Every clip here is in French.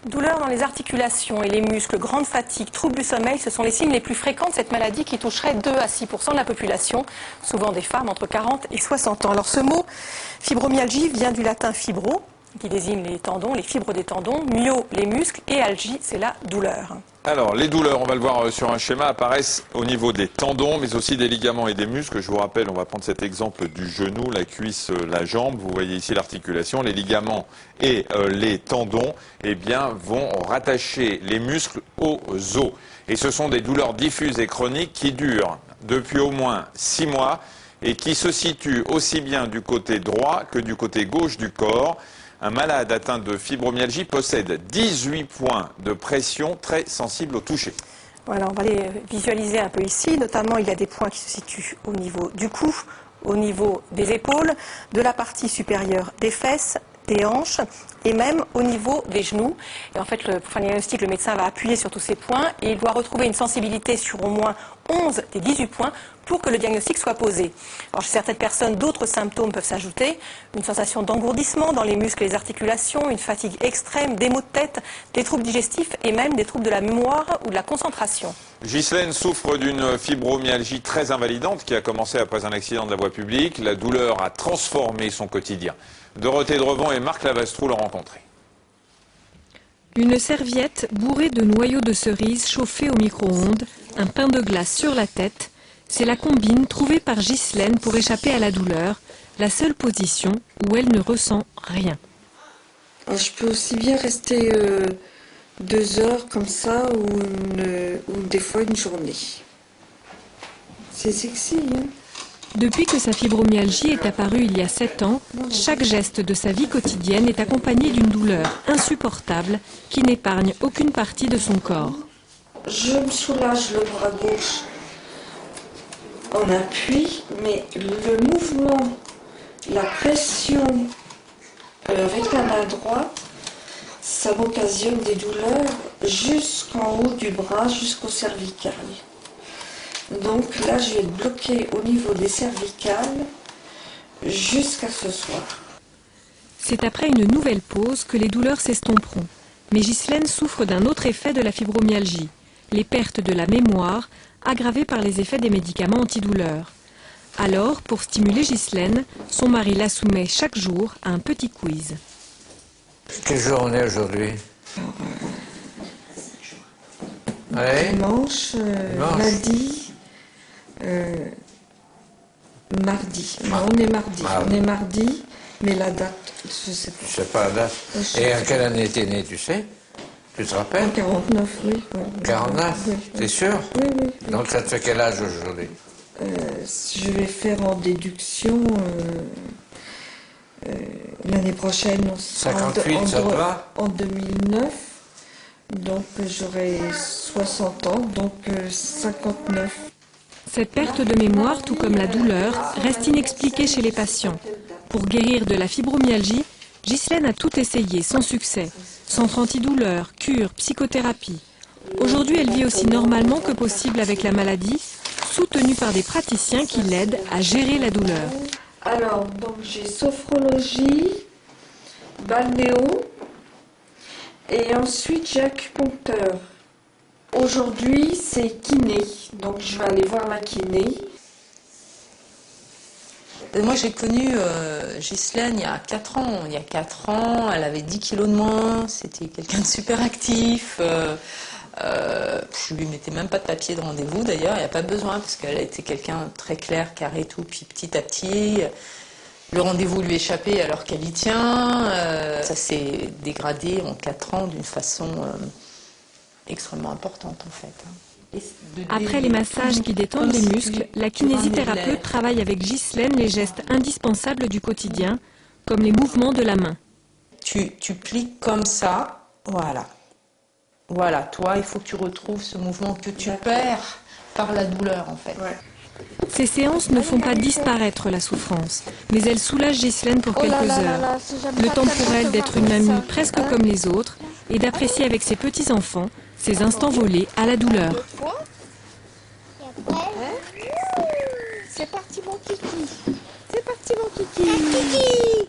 Douleurs dans les articulations et les muscles, grande fatigue, troubles du sommeil, ce sont les signes les plus fréquents de cette maladie qui toucherait 2 à 6% de la population, souvent des femmes entre 40 et 60 ans. Alors ce mot, fibromyalgie, vient du latin fibro, qui désigne les tendons, les fibres des tendons, myo, les muscles, et algie, c'est la douleur. Alors, les douleurs, on va le voir sur un schéma, apparaissent au niveau des tendons, mais aussi des ligaments et des muscles. Je vous rappelle, on va prendre cet exemple du genou, la cuisse, la jambe. Vous voyez ici l'articulation. Les ligaments et les tendons, eh bien, vont rattacher les muscles aux os. Et ce sont des douleurs diffuses et chroniques qui durent depuis au moins 6 mois et qui se situent aussi bien du côté droit que du côté gauche du corps. Un malade atteint de fibromyalgie possède 18 points de pression très sensibles au toucher. Voilà, on va les visualiser un peu ici. Notamment, il y a des points qui se situent au niveau du cou, au niveau des épaules, de la partie supérieure des fesses, des hanches et même au niveau des genoux. Et en fait, pour faire le diagnostic, le médecin va appuyer sur tous ces points et il doit retrouver une sensibilité sur au moins 11 des 18 points pour que le diagnostic soit posé. Alors, chez certaines personnes, d'autres symptômes peuvent s'ajouter. Une sensation d'engourdissement dans les muscles et les articulations, une fatigue extrême, des maux de tête, des troubles digestifs et même des troubles de la mémoire ou de la concentration. Ghislaine souffre d'une fibromyalgie très invalidante qui a commencé après un accident de la voie publique. La douleur a transformé son quotidien. Dorothée Drevant et Marc Lavastrou l'ont rencontré. Une serviette bourrée de noyaux de cerise chauffés au micro-ondes, un pain de glace sur la tête, c'est la combine trouvée par Ghislaine pour échapper à la douleur, la seule position où elle ne ressent rien. Je peux aussi bien rester 2 heures comme ça ou des fois une journée. C'est sexy, hein? Depuis que sa fibromyalgie est apparue il y a 7 ans, chaque geste de sa vie quotidienne est accompagné d'une douleur insupportable qui n'épargne aucune partie de son corps. Je me soulage le bras gauche en appui, mais le mouvement, la pression avec la main droite, ça m'occasionne des douleurs jusqu'en haut du bras, jusqu'au cervical. Donc là, je vais être bloquée au niveau des cervicales jusqu'à ce soir. C'est après une nouvelle pause que les douleurs s'estomperont. Mais Ghislaine souffre d'un autre effet de la fibromyalgie, les pertes de la mémoire, aggravées par les effets des médicaments antidouleurs. Alors, pour stimuler Ghislaine, son mari la soumet chaque jour à un petit quiz. Quel jour on est aujourd'hui? Dimanche, lundi, mardi. Non, on est mardi. Ah. On est mardi, mais la date, je ne sais pas. Je sais pas la date. Et à quelle année t'es né, tu sais? Tu te rappelles? En 49, oui. Ouais. 49? Oui. T'es sûr? Oui, oui. Donc ça te fait quel âge aujourd'hui? Je vais faire en déduction l'année prochaine. 58, ça te va? En 2009. Donc j'aurai 60 ans, donc 59. Cette perte de mémoire, tout comme la douleur, reste inexpliquée chez les patients. Pour guérir de la fibromyalgie, Ghislaine a tout essayé, sans succès. Centre antidouleur, cure, psychothérapie. Aujourd'hui, elle vit aussi normalement que possible avec la maladie, soutenue par des praticiens qui l'aident à gérer la douleur. Alors, donc j'ai sophrologie, balnéo, et ensuite j'ai acupuncteur. Aujourd'hui, c'est kiné, donc je vais aller voir ma kiné. Moi, j'ai connu Ghislaine il y a 4 ans. Il y a 4 ans, elle avait 10 kilos de moins, c'était quelqu'un de super actif. Je lui mettais même pas de papier de rendez-vous d'ailleurs, il n'y a pas besoin parce qu'elle a été quelqu'un de très clair, carré, tout, puis petit à petit, le rendez-vous lui échappait alors qu'elle y tient. Ça s'est dégradé en 4 ans d'une façon extrêmement importante en fait. Après les massages qui détendent les muscles, la kinésithérapeute travaille avec Ghislaine les gestes indispensables du quotidien, comme les mouvements de la main. Tu plies comme ça, voilà. Voilà, toi, il faut que tu retrouves ce mouvement que tu perds par la douleur, en fait. Ouais. Ces séances ne font pas disparaître la souffrance, mais elles soulagent Ghislaine pour quelques heures. Le temps pour elle d'être une mamie presque comme les autres et d'apprécier avec ses petits-enfants ces instants volés à la douleur. C'est parti mon kiki. C'est parti mon kiki.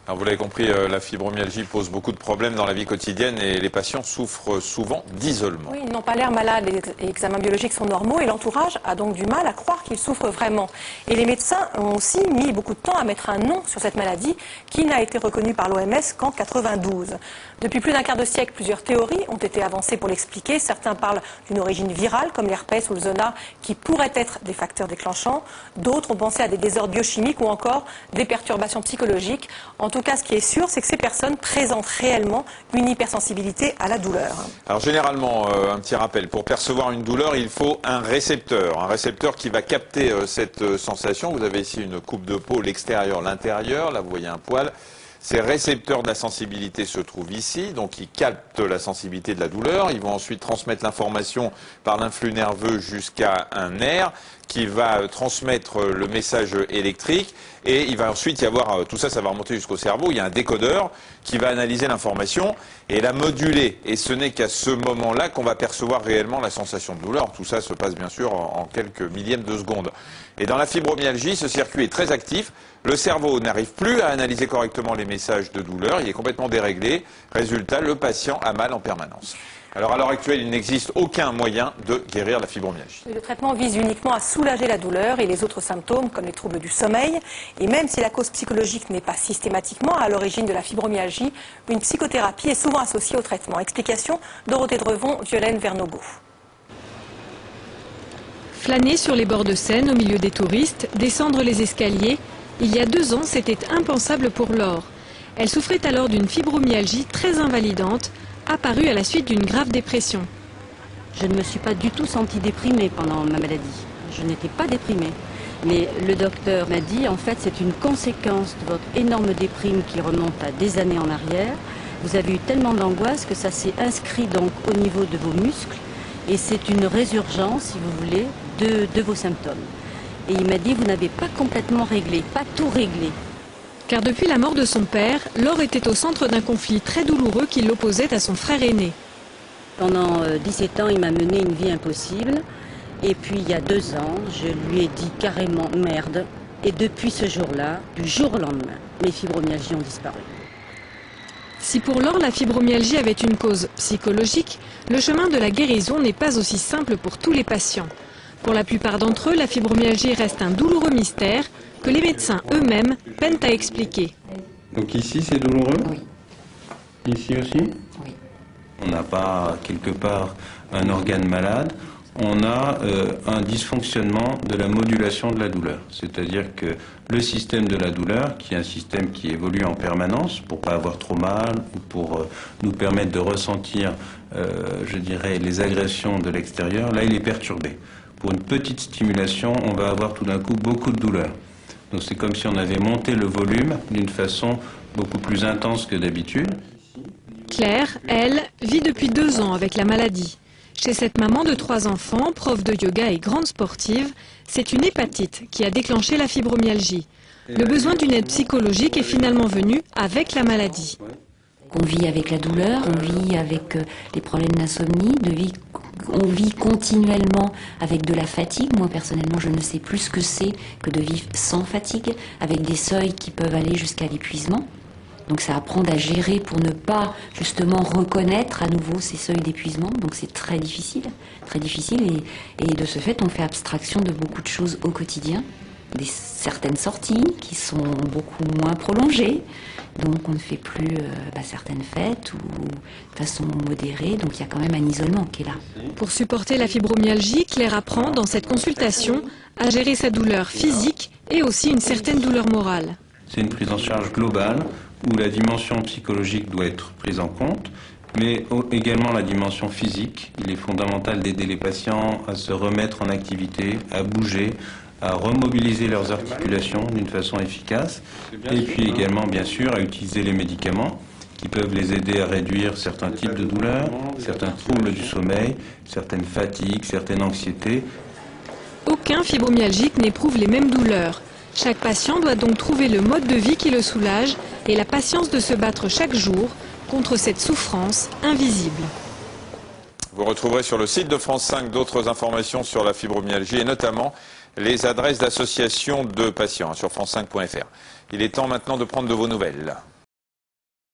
Alors vous l'avez compris, la fibromyalgie pose beaucoup de problèmes dans la vie quotidienne et les patients souffrent souvent d'isolement. Oui, ils n'ont pas l'air malades, les examens biologiques sont normaux et l'entourage a donc du mal à croire qu'ils souffrent vraiment. Et les médecins ont aussi mis beaucoup de temps à mettre un nom sur cette maladie qui n'a été reconnue par l'OMS qu'en 92. Depuis plus d'un quart de siècle, plusieurs théories ont été avancées pour l'expliquer. Certains parlent d'une origine virale comme l'herpès ou le zona qui pourraient être des facteurs déclenchants. D'autres ont pensé à des désordres biochimiques ou encore des perturbations psychologiques. En tout cas, ce qui est sûr, c'est que ces personnes présentent réellement une hypersensibilité à la douleur. Alors généralement, un petit rappel, pour percevoir une douleur, il faut un récepteur qui va capter cette sensation. Vous avez ici une coupe de peau, l'extérieur, l'intérieur, là vous voyez un poil. Ces récepteurs de la sensibilité se trouvent ici, donc ils captent la sensibilité de la douleur. Ils vont ensuite transmettre l'information par l'influx nerveux jusqu'à un nerf qui va transmettre le message électrique et il va ensuite y avoir, tout ça, ça va remonter jusqu'au cerveau, il y a un décodeur qui va analyser l'information et la moduler. Et ce n'est qu'à ce moment-là qu'on va percevoir réellement la sensation de douleur. Tout ça se passe bien sûr en quelques millièmes de seconde. Et dans la fibromyalgie, ce circuit est très actif. Le cerveau n'arrive plus à analyser correctement les messages de douleur, il est complètement déréglé. Résultat, le patient a mal en permanence. Alors à l'heure actuelle, il n'existe aucun moyen de guérir la fibromyalgie. Le traitement vise uniquement à soulager la douleur et les autres symptômes comme les troubles du sommeil. Et même si la cause psychologique n'est pas systématiquement à l'origine de la fibromyalgie, une psychothérapie est souvent associée au traitement. Explication, Dorothée Drevon, Violaine Vernogo. Flâner sur les bords de Seine au milieu des touristes, descendre les escaliers, il y a 2 ans, c'était impensable pour Laure. Elle souffrait alors d'une fibromyalgie très invalidante, apparue à la suite d'une grave dépression. Je ne me suis pas du tout sentie déprimée pendant ma maladie. Je n'étais pas déprimée. Mais le docteur m'a dit, en fait, c'est une conséquence de votre énorme déprime qui remonte à des années en arrière. Vous avez eu tellement d'angoisse que ça s'est inscrit donc au niveau de vos muscles. Et c'est une résurgence, si vous voulez, de vos symptômes. Et il m'a dit, vous n'avez pas complètement réglé, pas tout réglé. Car depuis la mort de son père, Laure était au centre d'un conflit très douloureux qui l'opposait à son frère aîné. Pendant 17 ans, il m'a mené une vie impossible. Et puis, il y a 2 ans, je lui ai dit carrément merde. Et depuis ce jour-là, du jour au lendemain, mes fibromyalgies ont disparu. Si pour Laure, la fibromyalgie avait une cause psychologique, le chemin de la guérison n'est pas aussi simple pour tous les patients. Pour la plupart d'entre eux, la fibromyalgie reste un douloureux mystère que les médecins eux-mêmes peinent à expliquer. Donc ici, c'est douloureux? Oui. Ici aussi? Oui. On n'a pas quelque part un organe malade, on a un dysfonctionnement de la modulation de la douleur. C'est-à-dire que le système de la douleur, qui est un système qui évolue en permanence pour pas avoir trop mal ou pour nous permettre de ressentir, je dirais, les agressions de l'extérieur, là il est perturbé. Pour une petite stimulation, on va avoir tout d'un coup beaucoup de douleur. Donc c'est comme si on avait monté le volume d'une façon beaucoup plus intense que d'habitude. Claire, elle, vit depuis 2 ans avec la maladie. Chez cette maman de 3 enfants, prof de yoga et grande sportive, c'est une hépatite qui a déclenché la fibromyalgie. Le besoin d'une aide psychologique est finalement venu avec la maladie. On vit avec la douleur, on vit avec des problèmes d'insomnie, on vit continuellement avec de la fatigue. Moi personnellement, je ne sais plus ce que c'est que de vivre sans fatigue, avec des seuils qui peuvent aller jusqu'à l'épuisement. Donc c'est apprendre à gérer pour ne pas justement reconnaître à nouveau ces seuils d'épuisement. Donc c'est très difficile et de ce fait on fait abstraction de beaucoup de choses au quotidien. Certaines sorties qui sont beaucoup moins prolongées, donc on ne fait plus certaines fêtes ou de façon modérée, donc il y a quand même un isolement qui est là. Pour supporter la fibromyalgie, Claire apprend dans cette consultation à gérer sa douleur physique et aussi une certaine douleur morale. C'est une prise en charge globale où la dimension psychologique doit être prise en compte, mais également la dimension physique. Il est fondamental d'aider les patients à se remettre en activité, à bouger, à remobiliser leurs articulations d'une façon efficace, et puis également, bien sûr, à utiliser les médicaments qui peuvent les aider à réduire certains types de douleurs, certains troubles du sommeil, certaines fatigues, certaines anxiétés. Aucun fibromyalgique n'éprouve les mêmes douleurs. Chaque patient doit donc trouver le mode de vie qui le soulage et la patience de se battre chaque jour contre cette souffrance invisible. Vous retrouverez sur le site de France 5 d'autres informations sur la fibromyalgie et notamment les adresses d'associations de patients sur france5.fr. Il est temps maintenant de prendre de vos nouvelles.